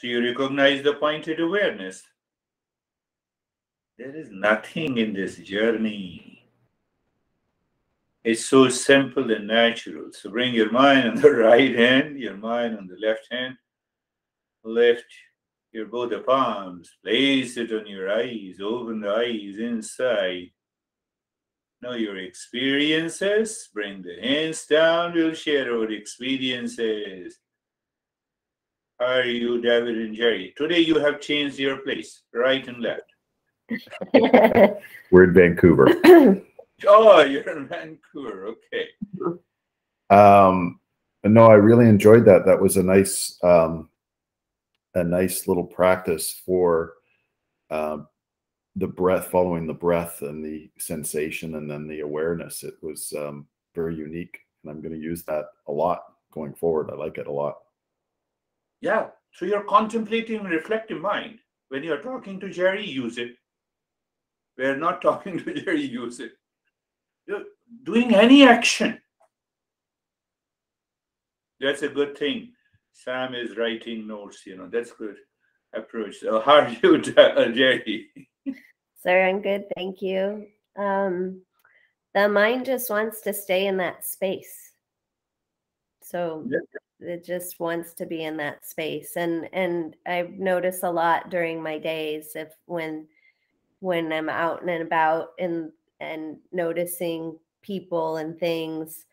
So you recognize the pointed awareness. There is nothing in this journey. It's so simple and natural. So bring your mind on the right hand, your mind on the left hand. Lift your both the palms. Place it on your eyes. Open the eyes inside. Know your experiences. Bring the hands down. We'll share our experiences. How are you, David and Jerry? Today you have changed your place, right and left. We're in Vancouver. Oh, you're in Vancouver. Okay. No, I really enjoyed that. That was a nice little practice for the breath, following the breath and the sensation, and then the awareness. It was very unique, and I'm going to use that a lot going forward. I like it a lot. Yeah. So you're contemplating reflective mind. When you're talking to Jerry, use it. We're not talking to Jerry, use it. You're doing any action. That's a good thing. Sam is writing notes, that's good approach. So how are you, Jerry? Sir, I'm good, thank you. The mind just wants to stay in that space. So it just wants to be in that space. And I've noticed a lot during my days when I'm out and about and noticing people and things,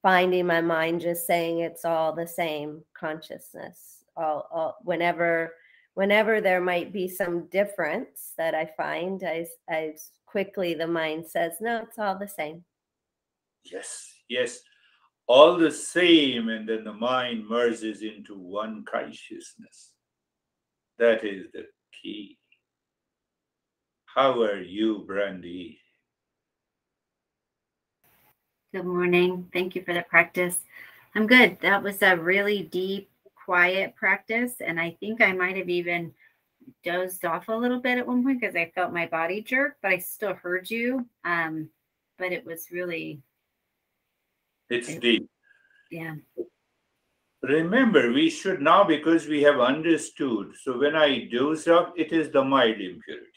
finding my mind just saying it's all the same consciousness. All whenever there might be some difference that I find, I quickly the mind says, no, it's all the same. Yes, all the same, and then the mind merges into one consciousness. That is the key. How are you, Brandy? Good morning. Thank you for the practice. I'm good. That was a really deep, quiet practice. And I think I might have even dozed off a little bit at one point because I felt my body jerk, but I still heard you. But it was really... It's deep. Yeah. Remember, we should now, because we have understood. So when I doze off, it is the mild impurity.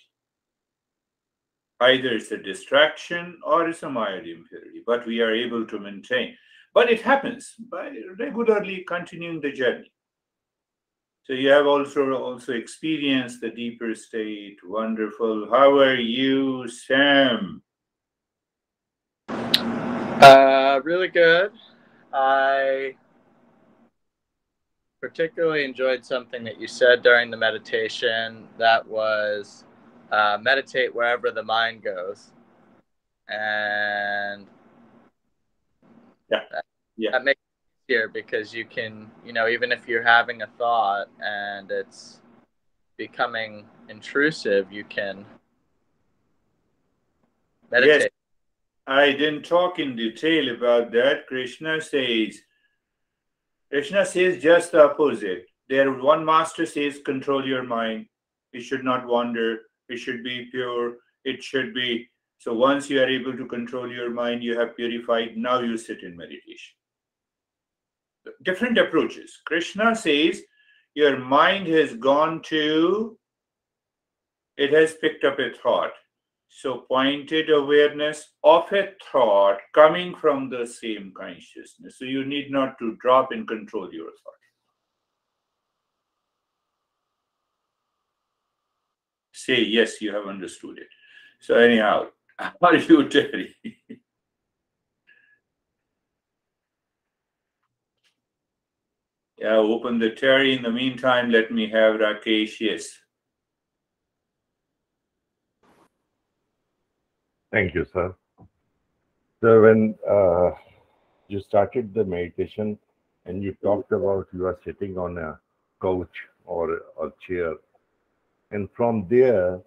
Either it's a distraction or it's a mild impurity, but we are able to maintain. But it happens by regularly continuing the journey. So you have also experienced the deeper state. Wonderful. How are you, Sam? Really good. I particularly enjoyed something that you said during the meditation. That was meditate wherever the mind goes. And that makes it easier because you can, even if you're having a thought and it's becoming intrusive, you can meditate. Yes, I didn't talk in detail about that. Krishna says just the opposite. One master says, control your mind. It should not wander. It should be pure. It should be. So once you are able to control your mind, you have purified. Now you sit in meditation. Different approaches. Krishna says, your mind has it has picked up a thought. So pointed awareness of a thought coming from the same consciousness. So you need not to drop and control your thought. Say, yes, you have understood it. So anyhow, how are you, Terry? Yeah, open the Terry. In the meantime, let me have Rakesh. Yes. Thank you, sir. So when you started the meditation and you talked about you are sitting on a couch or a chair, and from there,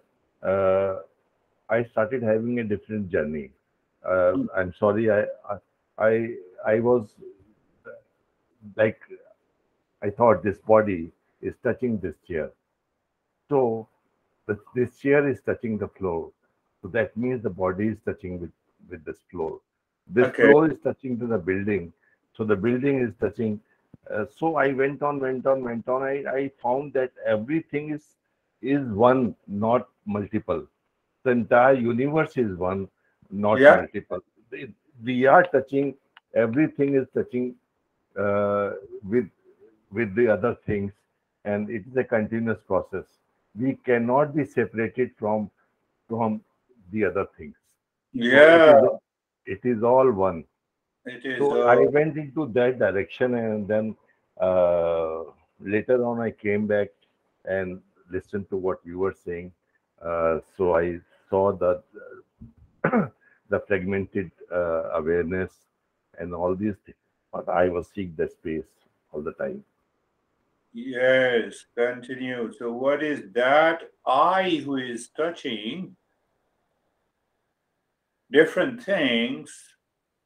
I started having a different journey. I'm sorry, I was like, I thought this body is touching this chair. So this chair is touching the floor. So that means the body is touching with this floor. This floor is touching to the building. So the building is touching So I went on, went on, went on. I found that everything is one, not multiple. The entire universe is one, not Yeah. multiple. We are touching, everything is touching uh, with the other things, and it is a continuous process. We cannot be separated from the other things. So Yeah. it is all one. It is. So I went into that direction, and then later on I came back and listened to what you were saying. So I saw that the fragmented awareness and all these things, but I was seeing the space all the time. Yes, continue. So, what is that I who is touching different things?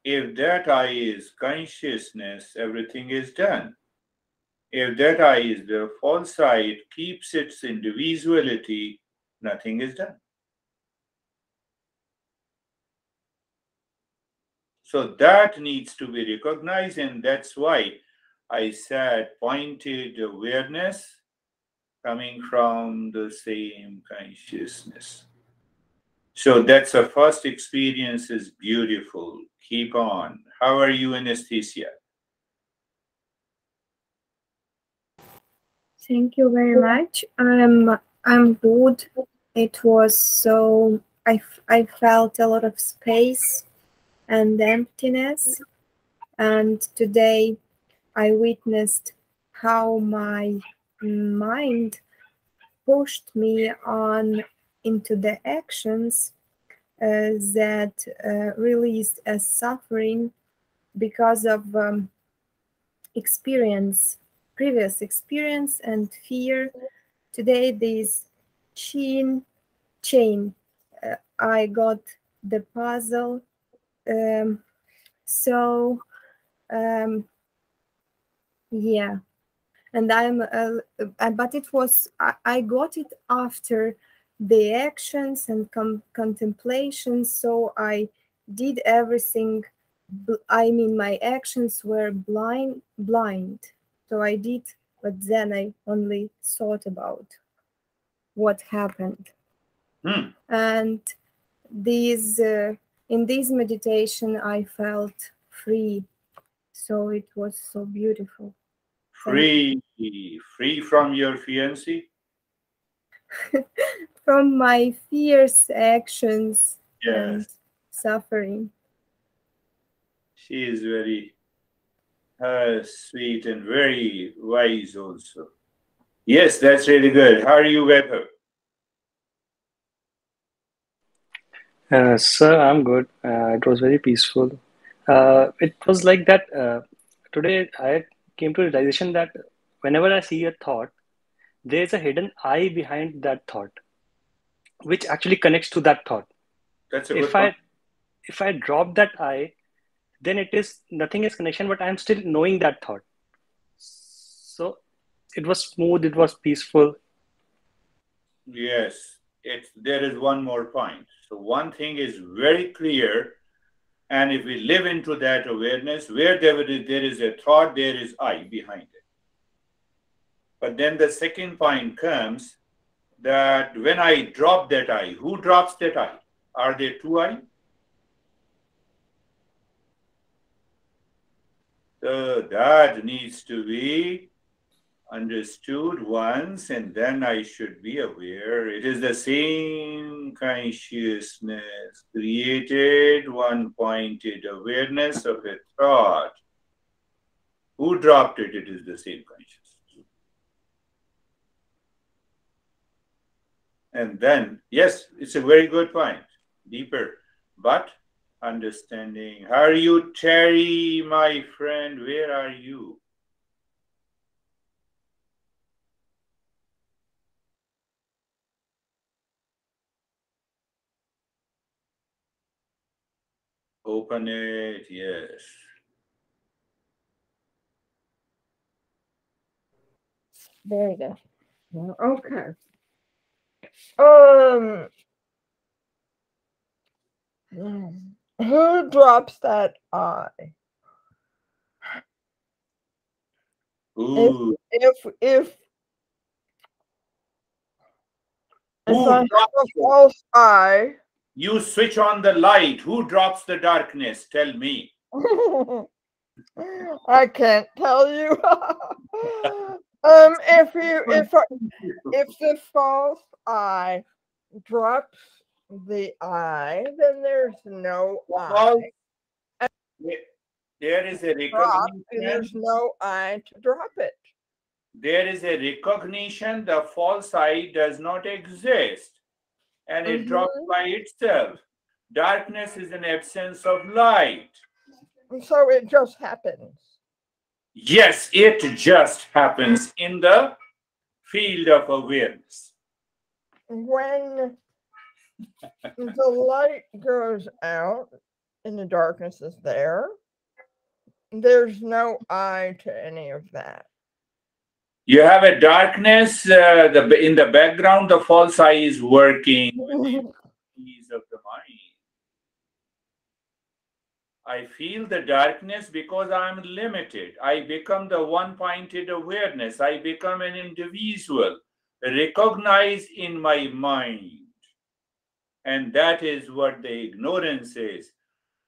If that I is consciousness, everything is done. If that I is the false side, keeps its individuality, nothing is done. So, that needs to be recognized, and that's why I said pointed awareness coming from the same consciousness. So that's the first experience is beautiful. Keep on. How are you, Anesthesia? Thank you very much. I'm good. It was so I felt a lot of space and emptiness, and today I witnessed how my mind pushed me on into the actions that released a suffering because of previous experience and fear. Today, this chain, I got the puzzle. So, yeah, and but it was, I got it after the actions and contemplation. So I did everything. I mean, my actions were blind. So I did, but then I only thought about what happened. And these in this meditation, I felt free. So it was so beautiful. Free from your fiancé? From my fierce actions and Yes. suffering. She is very sweet and very wise also. Yes, that's really good. How are you, Weber? Sir, I'm good. It was very peaceful. It was like that. Today, I came to a realization that whenever I see a thought, there's a hidden I behind that thought, which actually connects to that thought. That's a good point. If I drop that I, then it is nothing is connection, but I'm still knowing that thought. So it was smooth. It was peaceful. Yes, there is one more point. So one thing is very clear, and if we live into that awareness, where there is a thought, there is I behind it. But then the second point comes that when I drop that I, who drops that I? Are there two I? So that needs to be understood once, and then I should be aware. It is the same consciousness created one pointed awareness of a thought. Who dropped it? It is the same consciousness. And then, yes, it's a very good point, deeper, but understanding. How are you, Terry, my friend? Where are you? Open it, yes. There you go. Okay. Who drops that I? Ooh. If I Who have a drops it? false eye, You switch on the light. Who drops the darkness? Tell me. I can't tell you. If the false eye drops the eye, then there's no eye. There is a Drop, and there's recognition. no eye to drop it. There is a recognition the false eye does not exist, and it drops by itself. Darkness is an absence of light. And so it just happens. Yes, it just happens in the field of awareness. When the light goes out and the darkness is there, there's no eye to any of that. You have a darkness in the background. The false eye is working with the ease of the mind. I feel the darkness because I'm limited. I become the one-pointed awareness. I become an individual, recognized in my mind. And that is what the ignorance is.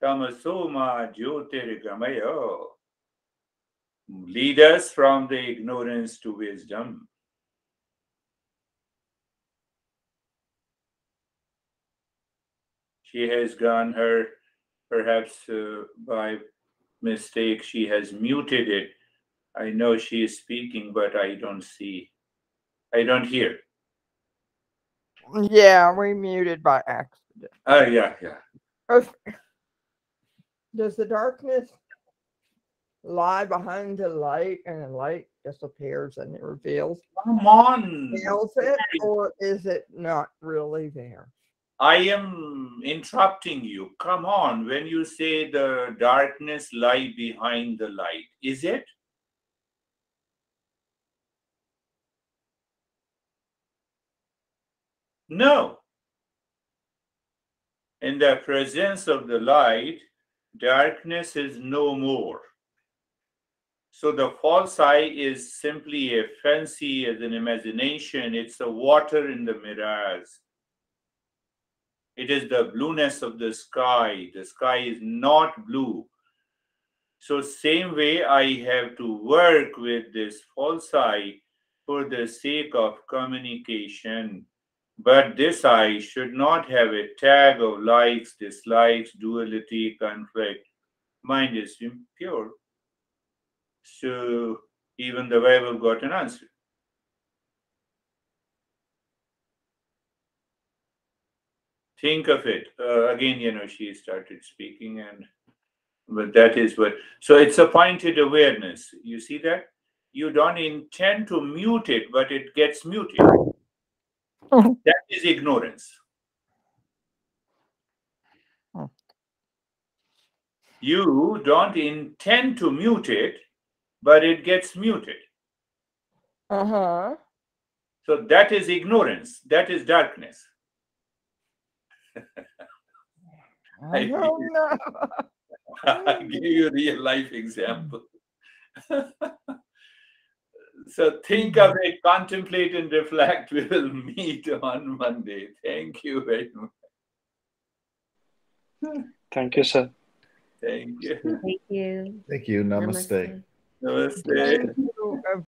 Tamasoma jyotirgamaya. Lead us from the ignorance to wisdom. She has gone her, perhaps by mistake, she has muted it. I know she is speaking, but I don't see. I don't hear. Yeah, we muted by accident. Oh, yeah. Does the darkness lie behind the light and the light disappears and it reveals? Come on. Reveals it, or is it not really there? I am interrupting you. Come on. When you say the darkness lie behind the light, is it? No. In the presence of the light, darkness is no more. So the false eye is simply a fancy as an imagination. It's a water in the mirage. It is the blueness of the sky. The sky is not blue. So same way I have to work with this false eye for the sake of communication. But this eye should not have a tag of likes, dislikes, duality, conflict. Mind is impure. So even the Bible got an answer. Think of it. Again, she started speaking, but that is what. So it's a pointed awareness. You see that? You don't intend to mute it, but it gets muted. That is ignorance. You don't intend to mute it, but it gets muted. Uh-huh. So that is ignorance. That is darkness. I don't know. I'll give you a real life example. So think of it, contemplate and reflect. We will meet on Monday. Thank you very much. Thank you, sir. Thank you. Thank you. Thank you. Namaste. Namaste. Namaste. Thank you.